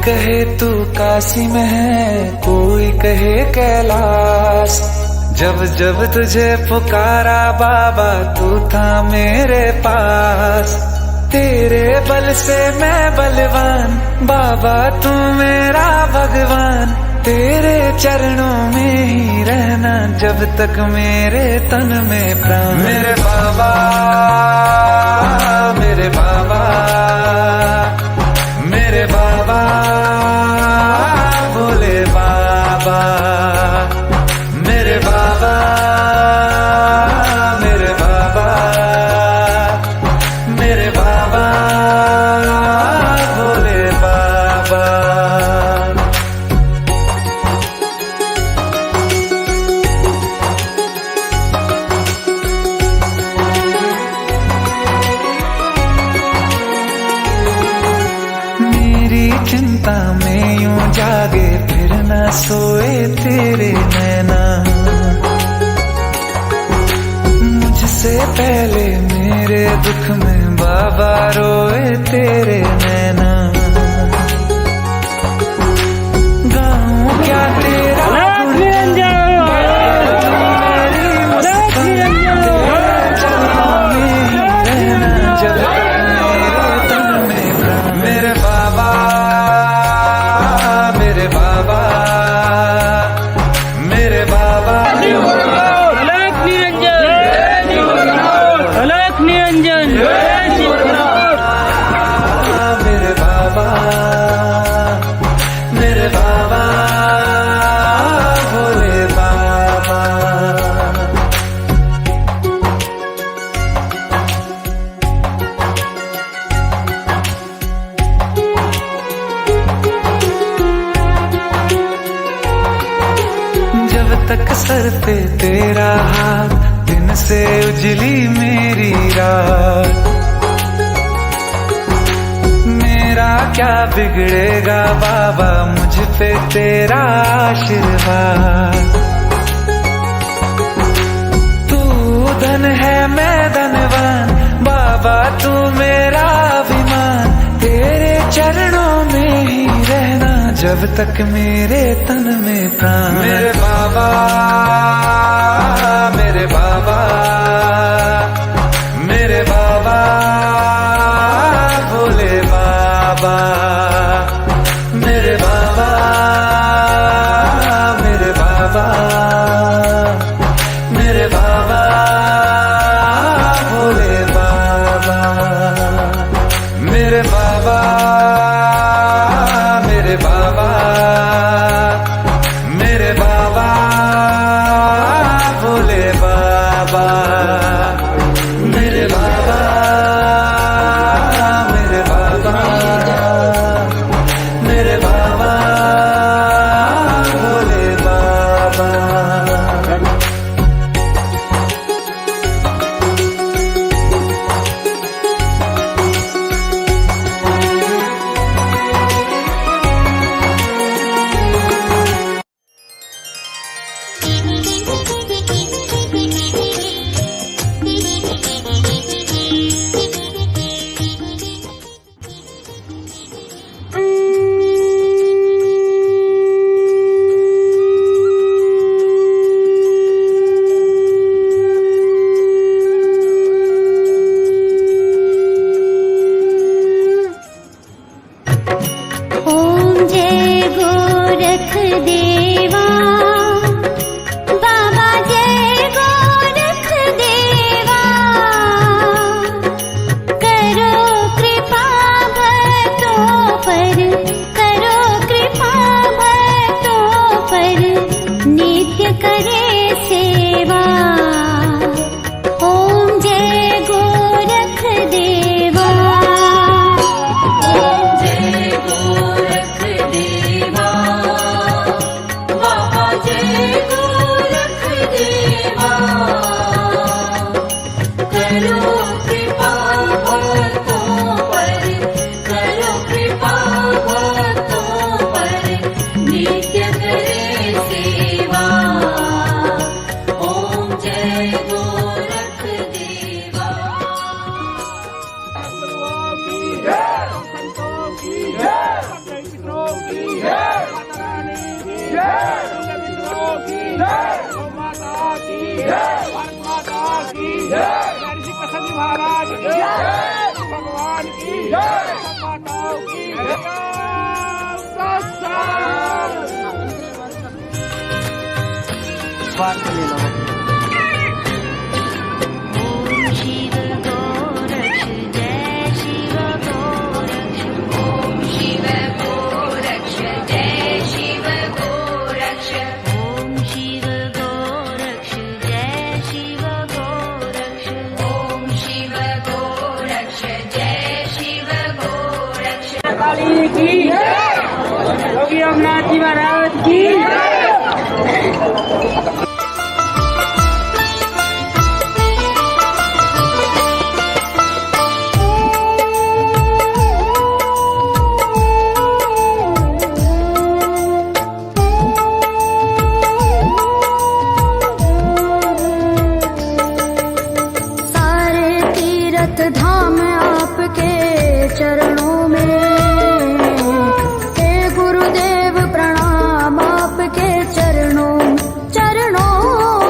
कहे तू काशी में है, कोई कहे कैलाश। जब जब तुझे पुकारा बाबा तू था मेरे पास। तेरे बल से मैं बलवान बाबा तू मेरा भगवान। तेरे चरणों में ही रहना जब तक मेरे तन में प्राण। मेरे बाबा मेरे बाबा मेरे बाबा भोले बाबा। मेरे बाबा मेरे बाबा मेरे बाबा भोले बाबा। मेरी चिंता में यूं जागे फिर न सोए तेरे नैना। मुझसे पहले मेरे दुख में बाबा रोए तेरे नैना। गाऊं क्या तेरा मेरे बाबा मेरे बाबा मेरे बाबा। अलग निरंजन अलग निरंजन। मेरे बाबा मेरे बाबा भोले बाबा। जब तक सर पे तेरा हाथ दिन से उजली मेरी रात। मेरा क्या बिगड़ेगा बाबा मुझ पे तेरा आशीर्वाद। तू धन है मैं धनवान बाबा तू मेरा अभिमान। तेरे चरणों में ही रहना जब तक मेरे तन में प्राण। मेरे बाबा मेरे बाबा मेरे बाबा भोले बाबा। मेरे बाबा मेरे बाबा मेरे बाबा भोले बाबा। मेरे बाबा मेरे बाबा मेरे बाबा भोले बाबा। मेरे बाबा मेरे बाबा मेरे बाबा भोले बाबा। विद्रोह की गौ माता की भारत माता की ऋषि कसनी महाराज की भगवान की माताओं की स्वार्थ ले लो। शिव गोरक्ष जय शिव गोरक्ष ओम शिव गोरक्ष जय शिव गोरक्ष ओम शिव गोरक्ष जय शिव गोरक्ष ओम शिव गोरक्ष जय शिव गोरक्ष काली की योगी अमरनाथ जी महाराज की धाम आपके चरणों में हे गुरुदेव प्रणाम आपके चरणों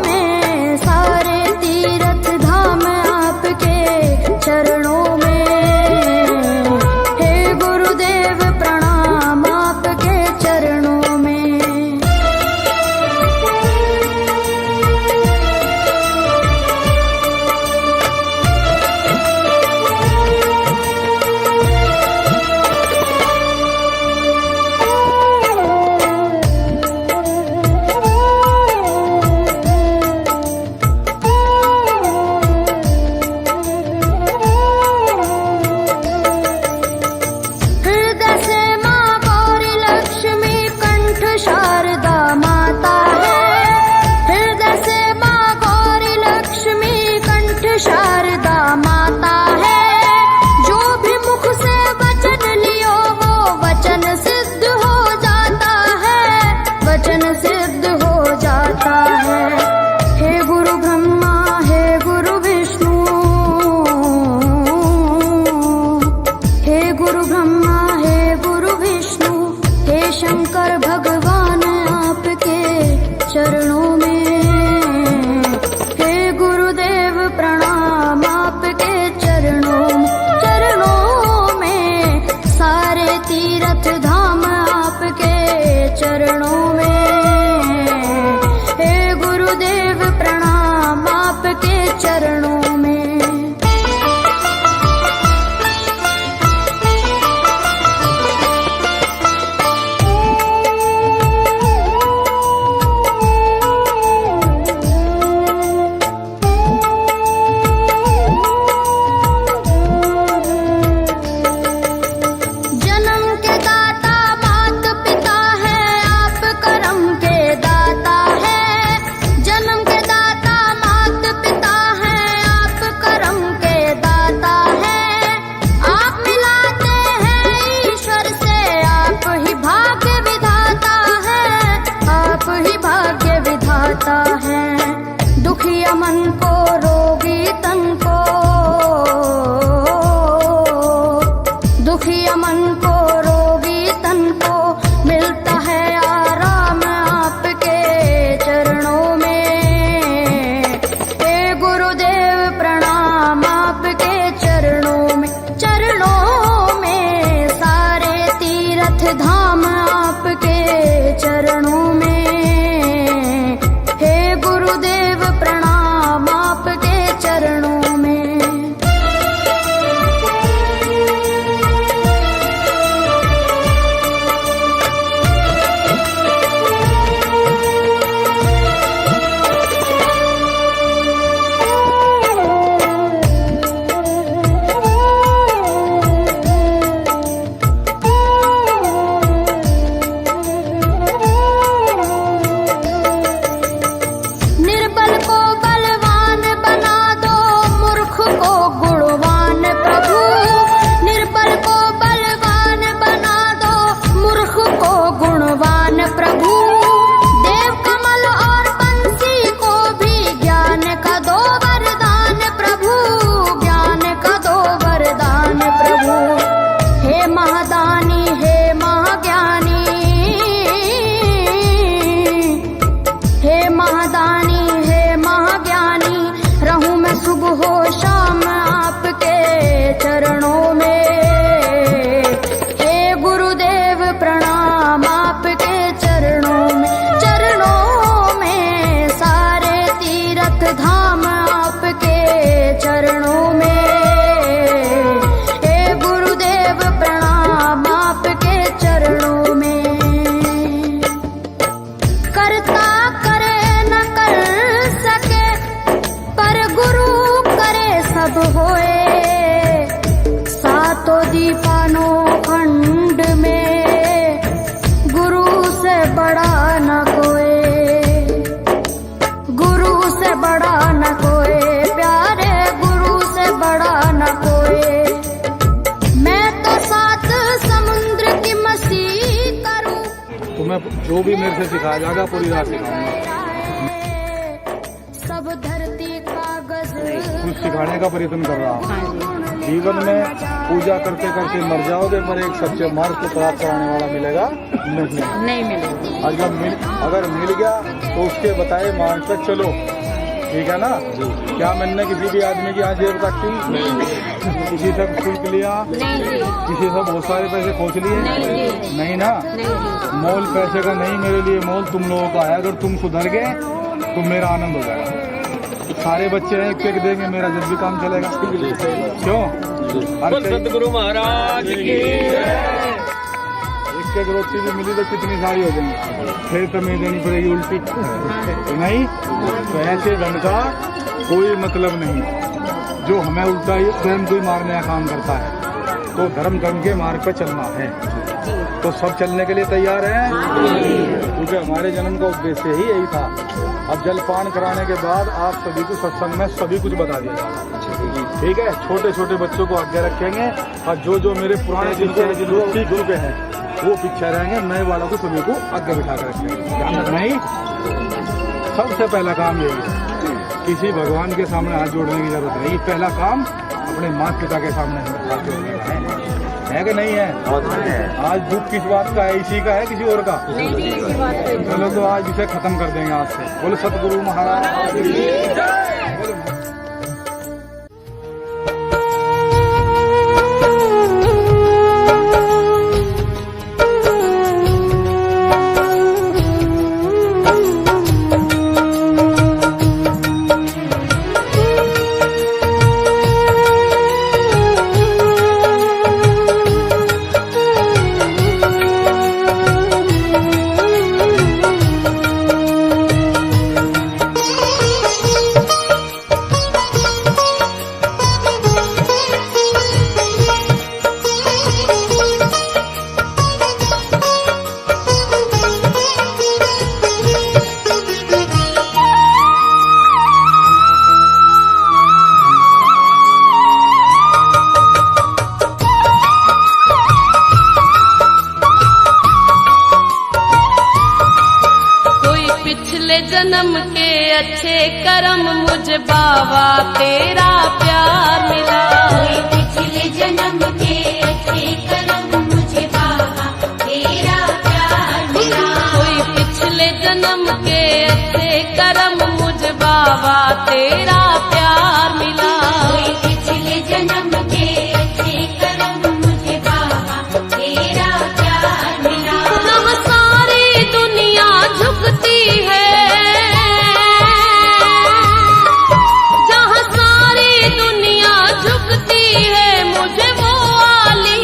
में सारे तीर्थ धाम आपके चरणों में हे गुरुदेव प्रणाम आपके चरणों में। शारदा माता है जो भी मुख से वचन लियो वो वचन सिद्ध हो जाता है, वचन सिद्ध हो जाता है। हे गुरु ब्रह्मा हे गुरु विष्णु हे गुरु ब्रह्मा हे गुरु विष्णु हे शंकर भगवान आपके चरणों में हे गुरुदेव प्रणाम आपके चरणों में सारे तीर्थ धाम आपके चरणों में हे गुरुदेव प्रणाम आपके चरणों में। दुखिया मन को रोगी तन को दुखिया मन को रोगी तन को मिलता है आराम आपके चरणों में हे गुरुदेव प्रणाम आपके चरणों में सारे तीर्थ धाम आपके चरणों में हे गुरुदेव प्रणाम आपके चरणों में। निर्बल को बलवान बना दो मूर्ख को गुणवान प्रभु, निर्बल को बलवान बना दो मूर्ख को गुणवान प्रभु। देव कमल और बंसी को भी ज्ञान का दो वरदान प्रभु, ज्ञान का दो वरदान प्रभु। हे महादानी हे महाज्ञानी दीपानो खंड में गुरु से बड़ा न कोई, गुरु से बड़ा न कोई, प्यारे गुरु से बड़ा न कोई। मैं तो सात समुद्र की मसी करूं, तुम्हें जो भी मेरे से सिखाया जाएगा पूरी रात सिखाऊंगा। सब धरती कागज कुछ सिखाने का प्रयत्न कर रहा हूँ। जीवन में पूजा करते करते मर जाओगे, पर एक सच्चे मार्ग को प्राप्त कराने वाला मिलेगा नहीं मिलेगा। अगर मिल गया तो उसके बताए मार्ग पर चलो, ठीक है ना। क्या मैंने किसी भी आदमी की आजीव काटी, किसी से सीख लिया, किसी से बहुत सारे पैसे खोज लिए, नहीं ना। मोल पैसे का नहीं, मेरे लिए मोल तुम लोगों का है। अगर तुम सुधर गए तो मेरा आनंद हो जाएगा। सारे बच्चे हैं, एक एक देंगे, मेरा जब भी काम चलेगा। क्यों? सतगुरु महाराज की एक एक रोटी भी मिली तो कितनी सारी हो जाएंगी, फिर तो मैं देनी पड़ेगी उल्टी, तो नहीं। तो ऐसे धन का कोई मतलब नहीं। जो हमें उल्टा ही स्वयं को ही मारने का काम करता है, तो धर्म कर्म के मार्ग पर चलना है। तो सब चलने के लिए तैयार हैं, क्योंकि हमारे जन्म का उद्देश्य ही यही था। अब जलपान कराने के बाद आप सभी को सत्संग में सभी कुछ बता दिया जाएगा, ठीक है। छोटे छोटे बच्चों को आगे रखेंगे, और जो मेरे पुराने जिनको ठीक चुके हैं वो पीछे रहेंगे, नए वालों को सभी को आगे बिठा कर रखेंगे। नहीं, सबसे पहला काम यही है। किसी भगवान के सामने हाथ जोड़ने की जरूरत नहीं। पहला काम अपने माता पिता के सामने हाथ जोड़ने का है कि नहीं है? आज दुख किस बात का है? इसी का है, किसी और का? चलो तो आज इसे खत्म कर देंगे आज से। बोलो सतगुरु महाराज की जय। बोलो। जन्म के अच्छे कर्म मुझे बाबा तेरा प्यार मिला। पिछले जन्म के अच्छे कर्म मुझे बाबा तेरा प्यार मिला। कोई पिछले जन्म के अच्छे कर्म मुझे बाबा तेरा प्यार मिला। कोई पिछले जन्म के अच्छे कर्म मुझे बाबा तेरा प्यार मिला। जहाँ सारी दुनिया झुकती है, मुझे वो वाली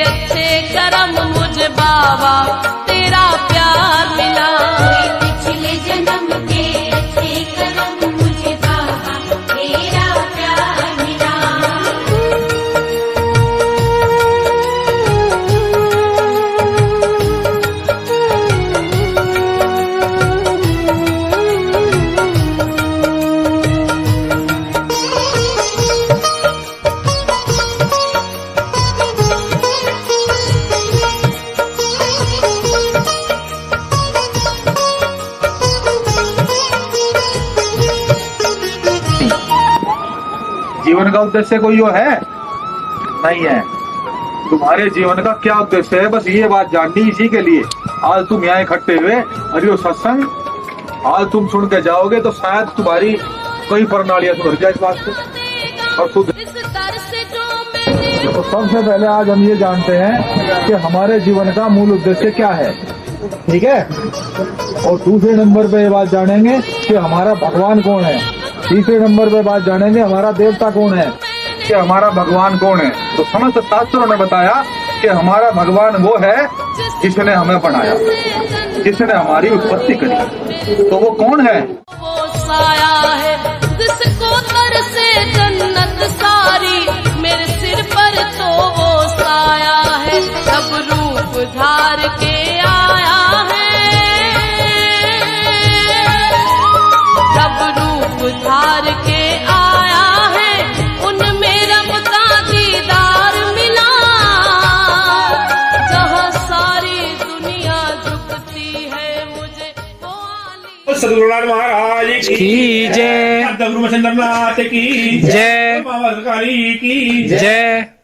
अच्छे कर्म मुझे बाबा तेरा प्यार मिला। पिछले जन्म के अच्छे कर्म मुझे बाबा तेरा प्यार मिला। जीवन का उद्देश्य कोई वो है नहीं है। तुम्हारे जीवन का क्या उद्देश्य है, बस ये बात जाननी। इसी के लिए आज तुम यहाँ इकट्ठे हुए। अरे वो सत्संग आज तुम सुन के जाओगे तो शायद तुम्हारी कई प्रणालियां सुधर जाए इस बात से। और खुद इस दर से जो मैंने तो सबसे पहले आज हम ये जानते हैं कि हमारे जीवन का मूल उद्देश्य क्या है, ठीक है। और दूसरे नंबर पे ये बात जानेंगे कि हमारा भगवान कौन है। तीसरे नंबर पे बात जानेंगे हमारा देवता कौन है, कि हमारा भगवान कौन है। तो समस्त शास्त्रों ने बताया कि हमारा भगवान वो है जिसने हमें बनाया, जिसने हमारी उत्पत्ति करी। तो वो कौन है? वो साया है जिसको तर से जन्नत सारी, मेरे सिर पर तो वो साया है सब रूप धार के आया है, सब रूप धार के आया है, उनमें रब का दीदार मिला। जहाँ सारी दुनिया झुकती है मुझे वो आली। सदगुरुनाथ महाराज की जय, गुरु मच्छिंद्रनाथ की जय, बाबा सरकारी की जय।